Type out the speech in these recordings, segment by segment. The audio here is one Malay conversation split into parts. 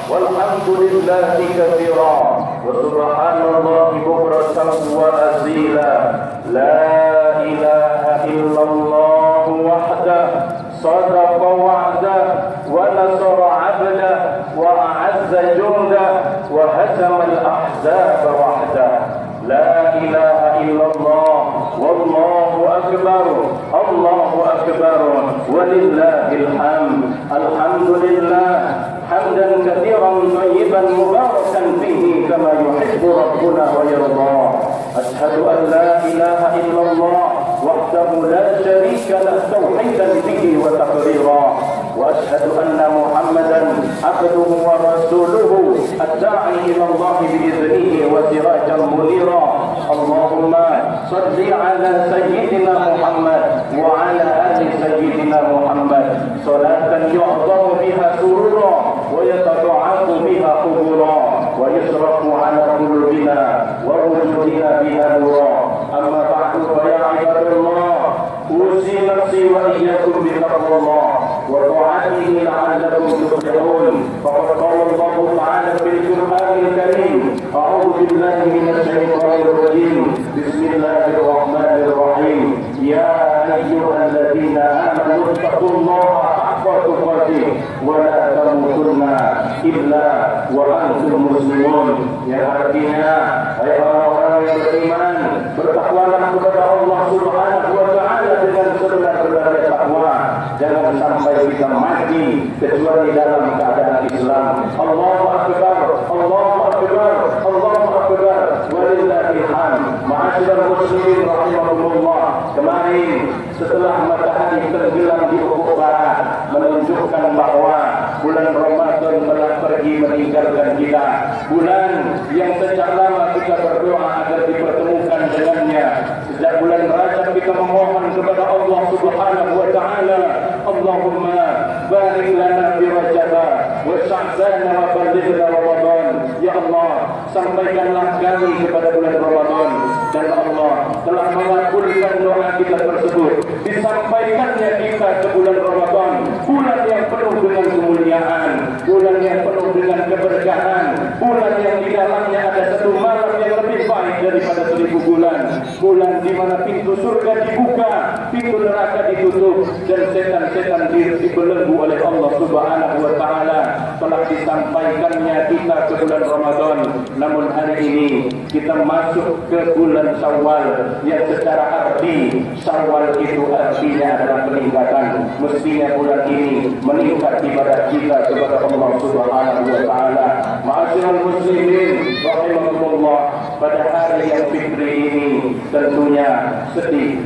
walhamdulillahi katsira wa subhanallahi bukratan wa asila. La ilaha illallah wahdah sadaqa wa'dah wa nasara 'abdah wa a'azza jundah wa hazama al-ahzab wahdah. La ilaha illallah wallahu akbar, Allahu akbar, walillahil hamd. Alhamdulillah hamdan katsiran thayyiban mubarakan fihi kama yuhibbu rabbuna wa yarda. Ashhadu an la ilaha illallah wahdahu la syarika lahu tauhidan bihi wa taqrira. وأشهد أن محمدا عبده ورسوله الداعي إلى الله بإذنه وسراجا منيرا. اللهم صل على سيدنا محمد وعلى آل سيدنا محمد صلاة يعظم بها سرورا ويتضاعف بها قبورا ويشرف على قلوبنا ووجودنا بها نورا. أما بعد فيا عباد الله أوصي نفسي وإياكم بتقوى الله وطاعته لعلكم تفلحون. فقد قال الله تعالى في القرآن الكريم: أعوذ بالله من الشيطان الرجيم، بسم الله الرحمن الرحيم. يا أيها الذين آمنوا اتقوا الله حق تقاته ولا تموتن إلا وأنتم مسلمون. Yang artinya, hai orang-orang yang beriman, bertakwalah kepada Allah Subhanahu wa Ta'ala dengan sebenar-benarnya takwa. Jangan sampai kita mati kecuali dalam keadaan Islam. Allahu akbar, Allahu akbar, Allahu akbar, walillahil hamd. Ma'asyiral muslimin rahimakumullah. Kemarin setelah matahari tenggelam di ufuk barat menunjukkan bahwa bulan Ramadan telah pergi meninggalkan kita. Bulan yang sejak lama kita berdoa agar dipertemukan dengannya. Sejak bulan Rajab kita memohon kepada Allah Subhanahu wa Ta'ala, Allahumma barik lana fi Rajab wa Sya'ban wa ballighna Ramadan. Ya Allah, sampaikanlah kami kepada bulan Ramadan, dan Allah telah mengabulkan doa kita tersebut. Disampaikannya kita ke bulan Ramadan, bulan yang penuh dengan kemuliaan, bulan yang penuh dengan keberkahan, bulan yang di dalamnya ada satu malam yang lebih baik daripada 1000 bulan, bulan di mana pintu surga dibuka, pintu neraka ditutup, dan setan-setan dibelenggu oleh Allah Subhanahu wa Ta'ala. Telah disampaikannya kita ke bulan Ramadan. Namun hari ini kita masuk ke bulan Syawal, yang secara arti Syawal itu artinya adalah peningkatan. Mestinya bulan ini meningkat ibadah kita kepada Allah Subhanahu wa Ta'ala. Ma'asyiral muslimin rahimakumullah, pada hari yang fitri ini tentunya sedih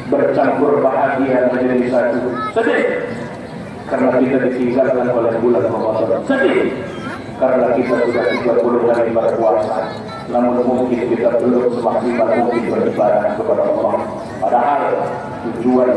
bercampur bahagia menjadi satu. Sedih karena kita ditinggalkan oleh bulan Ramadan. Sedih karena kita sudah 30 hari berpuasa, namun mungkin kita belum semaksimal mungkin beribadah kepada Allah. Padahal tujuan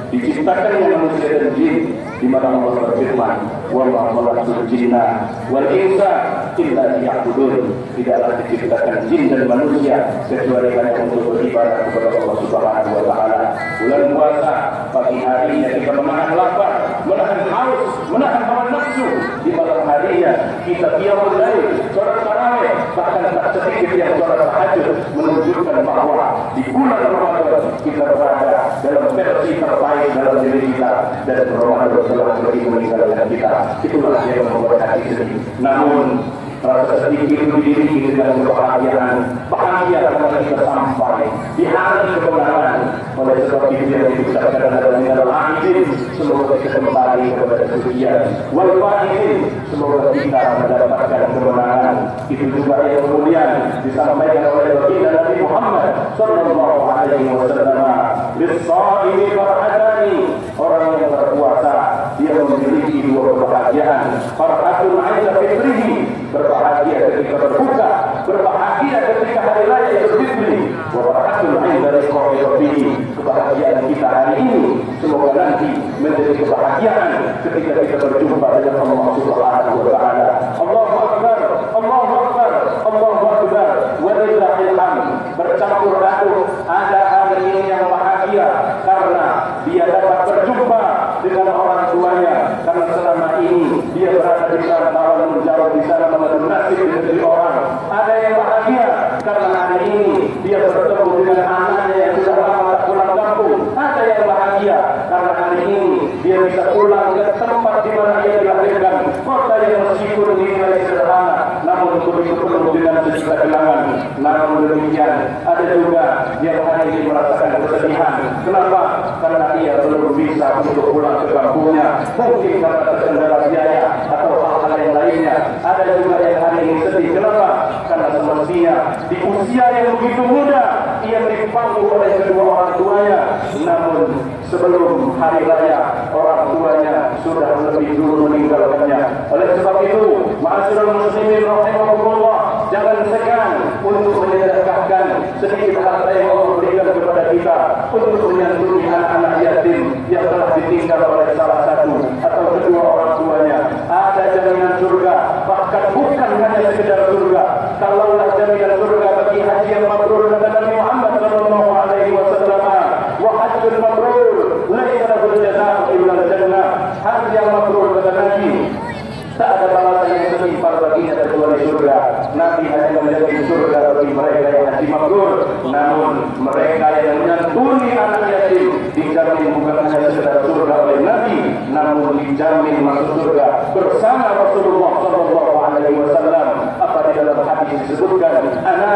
diciptakannya manusia dan jin, di mana Allah berfirman, wa ma khalaqtul jinna wal insa illa liya'budun. Tidaklah diciptakan jin dan manusia kecuali hanya untuk beribadah kepada Allah Subhanahu wa Ta'ala. Bulan puasa, pagi harinya kita menahan lapar, menahan haus, menahan hawa nafsu. Di malam harinya kita qiyamul lail, salat tarawih, bahkan tak sedikit yang salat tahajud, menunjukkan bahwa di bulan Ramadan kita berada dalam versi terbaik dalam diri kita, dan Ramadan telah pergi meninggalkan kita. Itulah yang membuat hati sedih. Namun rasa sedih itu diiringi dengan kebahagiaan. Bahagia karena kita sampai di hari kebenaran. Oleh sebab itu yang diucapkan adalah minal aidin, semoga kita kembali kepada kesucian. Wal fa'idin, semoga kita mendapatkan kebenaran. Itu juga yang kemudian disampaikan oleh baginda Nabi Muhammad sallallahu alaihi wasallam. Bis-shaimi farhatani, orang yang berpuasa dia memiliki dua kebahagiaan. Farhatun 'inda fitrihi, berbahagia ketika berbuka, berbahagia ketika hari raya Idul Fitri. Wa farhatun 'inda liqa'i rabbih, kebahagiaan kita hari ini semoga nanti menjadi kebahagiaan ketika kita berjumpa dengan Allah Subhanahu wa Ta'ala. Allahu akbar, Allahu akbar, Allahu akbar, walillahil hamd. Bercampur aduk, ada hari ini yang bahagia karena dia dapat berjumpa dengan orang tuanya, karena selama ini dia berada di perantauan namun jauh di sana mengenal nasib dari orang. Ada yang bahagia karena hari ini dia bertemu dengan anaknya yang sudah lama tak pulang kampung. Ada yang bahagia karena hari ini dia bisa pulang ke tempat di mana dia dilahirkan, kota yang meskipun dinilai sederhana namun begitu penuh dengan sejuta kenangan. Namun demikian ada juga yang hari ini merasakan kesedihan. Kenapa? Karena dia belum bisa untuk pulang ke kampungnya, mungkin karena terkendala biaya atau hal-hal yang lainnya. Ada juga yang hari ini sedih. Kenapa? Karena semestinya di usia yang begitu muda ia dipanggil oleh kedua orang tuanya, namun sebelum hari raya orang tuanya sudah lebih dulu meninggalkannya. Oleh sebab itu, ma'asyiral muslimin rahimakumullah, jangan segan untuk menyedekahkan sedikit harta yang Allah berikan kepada kita untuk menyantuni anak-anak yatim yang telah ditinggal oleh salah satu atau kedua orang tuanya. Ada jaminan surga, bahkan bukan hanya sekedar surga. Kalaulah jaminan surga bagi haji yang mabrur kata Nabi Muhammad sallallahu alaihi wasallam, wa hajjul mabrur laisa lahu jazaa'un illa al-jannah. Haji yang mabrur kata Nabi, tak ada balasan yang setimpal baginya kecuali surga. Nabi hanya menjadi surga bagi mereka yang haji mabrur, namun mereka yang menyantuni anak yatim dijamin bukan hanya sekedar surga oleh Nabi, namun dijamin masuk surga bersama Rasulullah sallallahu alaihi wasallam. Apa di dalam hadis disebutkan, ana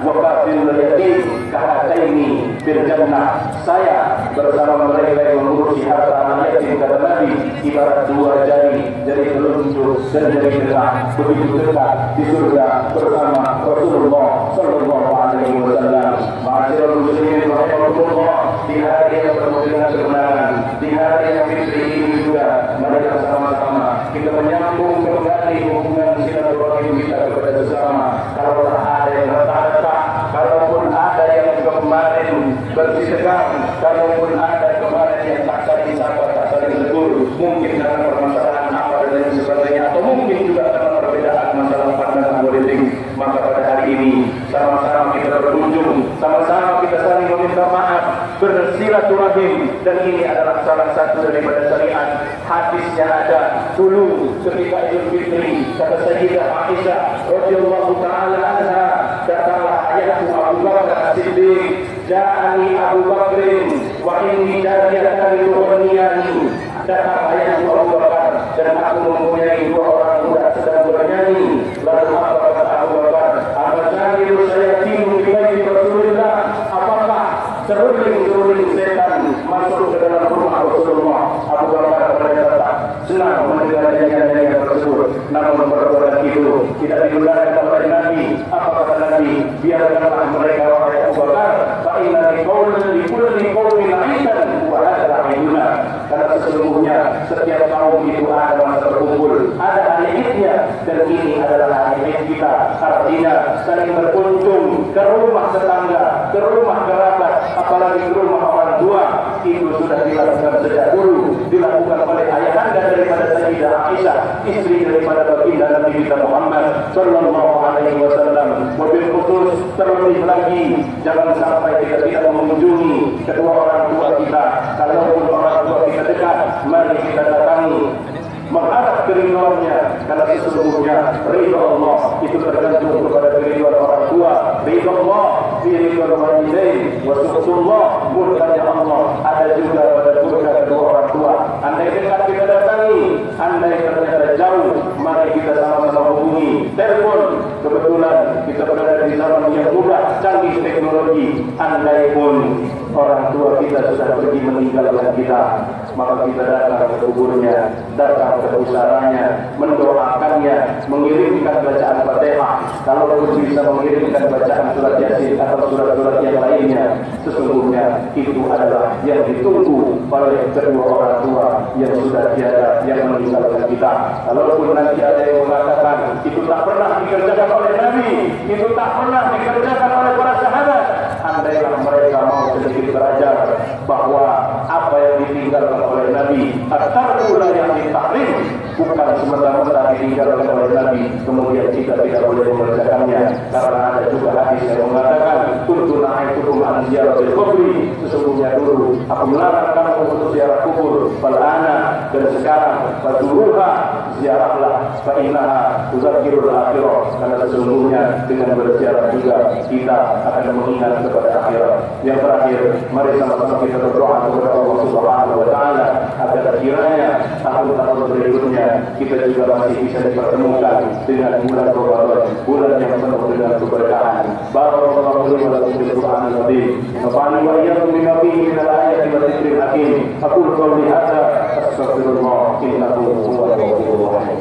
wa kafilul yatim kahataini fil jannah. Saya bersama mereka yang mengurusi harta anak yatim kata Nabi ibarat dua jari telunjuk dan jari tengah, begitu dekat di surga bersama Rasulullah sallallahu alaihi wasallam. Ma'asyiral muslimin rahimakumullah, di hari yang penuh dengan kemenangan, di hari yang fitri ini juga mari kita sama-sama kita menyambung kembali hubungan silaturahim kita kepada sesama. Kalau ada yang retak-retak, kalaupun ada yang kemarin bersih tegang, kalaupun ada kemarin yang tak saling sapa, tak saling tegur, mungkin karena permasalahan apa dan lain sebagainya, atau mungkin juga karena perbedaan masalah pandangan politik, maka pada hari ini sama-sama kita berkunjung, sama-sama kita saling meminta maaf, bersilaturahim, dan ini adalah salah satu daripada syariat. Hadisnya ada dulu ketika Idul Fitri, kata Sayyidah Aisyah radhiyallahu taala anha, datanglah ayahku Abu Bakar As-Siddiq, ja'ani Abu Bakrin wa inni jariyatan tughanniyani. Datang ayahku Abu Bakar dan aku mempunyai dua orang muda sedang bernyanyi. Lalu apa kata Abu Bakar? Amazaniru sayatimu bi baiti Rasulillah. Apakah seruling setan masuk ke dalam rumah Rasulullah? Abu Bakar berkata, senang mendengar nyanyian tersebut, namun perbuatan itu tidak dibenarkan oleh Nabi. Apa kata Nabi? Biarkanlah mereka wahai Abu Bakar, fa inna liqawli qawmin 'aidan wa hadza 'aiduna. Karena sesungguhnya setiap kaum itu ada masa berkumpul, ada hari idnya, dan ini adalah hari id kita. Artinya saling berkunjung ke rumah tetangga, ke rumah kerabat, apalagi ke rumah orang tua. Itu sudah dilakukan sejak dulu, dilakukan oleh ayahanda daripada Sayyidah Aisyah, istri daripada baginda Nabi kita Muhammad sallallahu alaihi wasallam. Mobil khusus terlebih lagi, jangan sampai kita tidak mengunjungi kedua orang tua kita. Kalaupun orang tua kita dekat, mari kita datangi mengharap kerinduannya, karena sesungguhnya ridha Allah itu tergantung kepada kerinduan orang tua. Ridha Allah fi ridha walidain wa sukhutullah, murkanya Allah ada juga pada surga kedua orang tua. Andai dekat kita datangi, andai ternyata jauh, mari kita sama-sama hubungi. Telepon, kebetulan kita berada di zaman yang mudah, canggih teknologi. Andai pun orang tua kita sudah pergi meninggalkan kita, maka kita datang ke kuburnya, datang ke pusaranya, mendoakannya, mengirimkan bacaan Fatihah. Kalau bisa mengirimkan bacaan surat Yasin atau surat-surat yang lainnya, sesungguhnya itu adalah yang ditunggu oleh kedua orang tua yang sudah tiada, yang meninggalkan kita. Kalaupun nanti ada yang mengatakan itu tak pernah dikerjakan oleh Nabi, itu tak pernah dikerjakan oleh para sahabat, andailah mereka mau sedikit belajar bahwa apa yang ditinggalkan oleh Nabi, at-tarku la yang ditahrim, bukan semata-mata ditinggalkan oleh Nabi, kemudian kita tidak boleh mengerjakannya, karena ada juga hadis yang mengatakan kuntu nahaytukum an ziyaratil qabri, sesungguhnya dulu aku melarang kamu untuk ziarah kubur, fal ana, dan sekarang fazuruha, ziarahlah, fa innaha tudzakirul akhirah, karena sesungguhnya dengan berziarah juga kita akan mengingat kepada akhirat. Yang terakhir, mari sama-sama kita berdoa kepada Allah Subhanahu wa taala agar kiranya tahun-tahun berikutnya kita juga masih bisa dipertemukan dengan bulan Ramadan, bulan yang penuh dengan keberkahan. Barakallahu li wa lakum bil Qur'anil azim. Nafa'ani wa iyyakum bima fihi min al-ayati wa dzikril hakim. Aqulu qawli hadza astaghfirullah innahu huwal ghafurur rahim.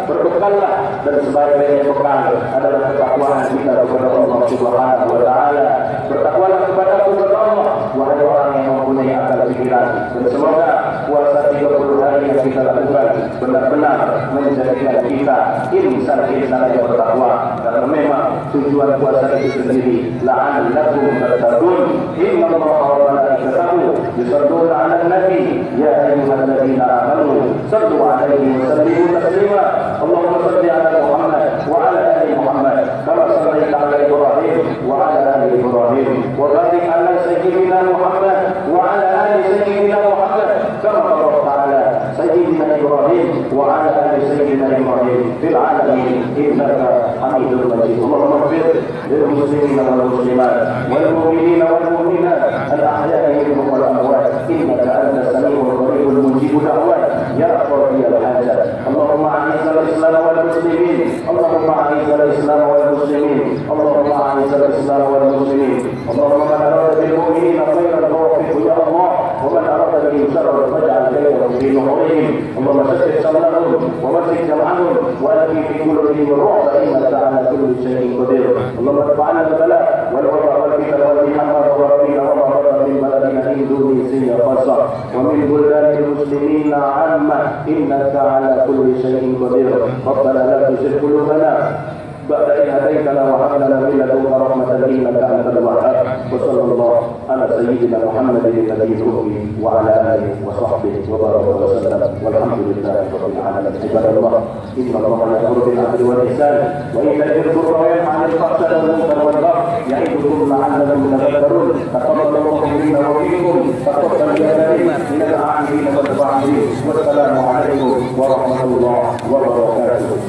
Berbekallah, dan sebaik-baiknya bekal adalah ketakwaan kita kepada Allah Subhanahu wa taala. Bertakwalah kepada Allah, wahai orang yang mempunyai akal pikiran, dan semoga puasa 30 hari yang kita lakukan benar-benar menjadikan kita insan-insan yang bertakwa. Karena memang tujuan puasa itu sendiri la'allakum tattaqun. Innallaha wa malaikatahu yusholluna 'alan nabi ya ayyuhalladzina amanu shallu 'alaihi wa sallimu taslima. Allahumma shalli 'ala Muhammad wa 'ala ali Muhammad kama shallaita 'ala Ibrahim wa 'ala ali Ibrahim wa barik 'ala sayyidina Muhammad wa 'ala ali sayyidina Muhammad kama barakta 'ala sayyidina Ibrahim wa 'ala ali sayyidina Ibrahim fil 'alamin innaka Hamidum Majid. Allahumma ighfir lil muslimina wal muslimat wal mu'minina wal mu'minat al ahya'i minhum wal amwat innaka antas samiul qaribul mujibud da'wat ya qadiyal hajat. Allahumma a'izz al-islam wal muslimin, Allahumma a'izz al-islam wal muslimin, Allahumma a'izz al-islam wal muslimin. Allahumma man arada bil mu'minina khairan fawaffiqhu ya Allah, wa man arada bihim sharran faj'al kaydahu fi nuhurihim. Allahumma shaddid shamlahum wa masjid jam'ahum wa alqi fi qulubihim ar-ru'ba innaka ala kulli shay'in qadir. Allahumma irfa'na al-bala wal waba wal fitan wal hamma wa rabbina wa rabbana min baladina Indonesia khassa wa min buldani muslimin 'amma innaka ala kulli shay'in qadir. Rabbana la tuzigh qulubana ba'da idh hadaytana wa hab lana min ladunka rahmatan innaka antal wahhab. Wa sallallahu ala sayyidina Muhammadin nabiyil ummi wa ala alihi wa sahbihi wa baraka wa sallam. Walhamdulillahi rabbil alamin. Ibadallah, inna Allaha ya'muru bil 'adli wal ihsan wa ita'i dhil qurba wa yanha 'anil fahsha'i wal munkari wal baghi ya'idukum la'allakum tadhakkarun. Taqabbalallahu minna wa minkum. Taqabbal ya karim min al-'amilin wal 'amilin. Wassalamu alaikum warahmatullahi wabarakatuh.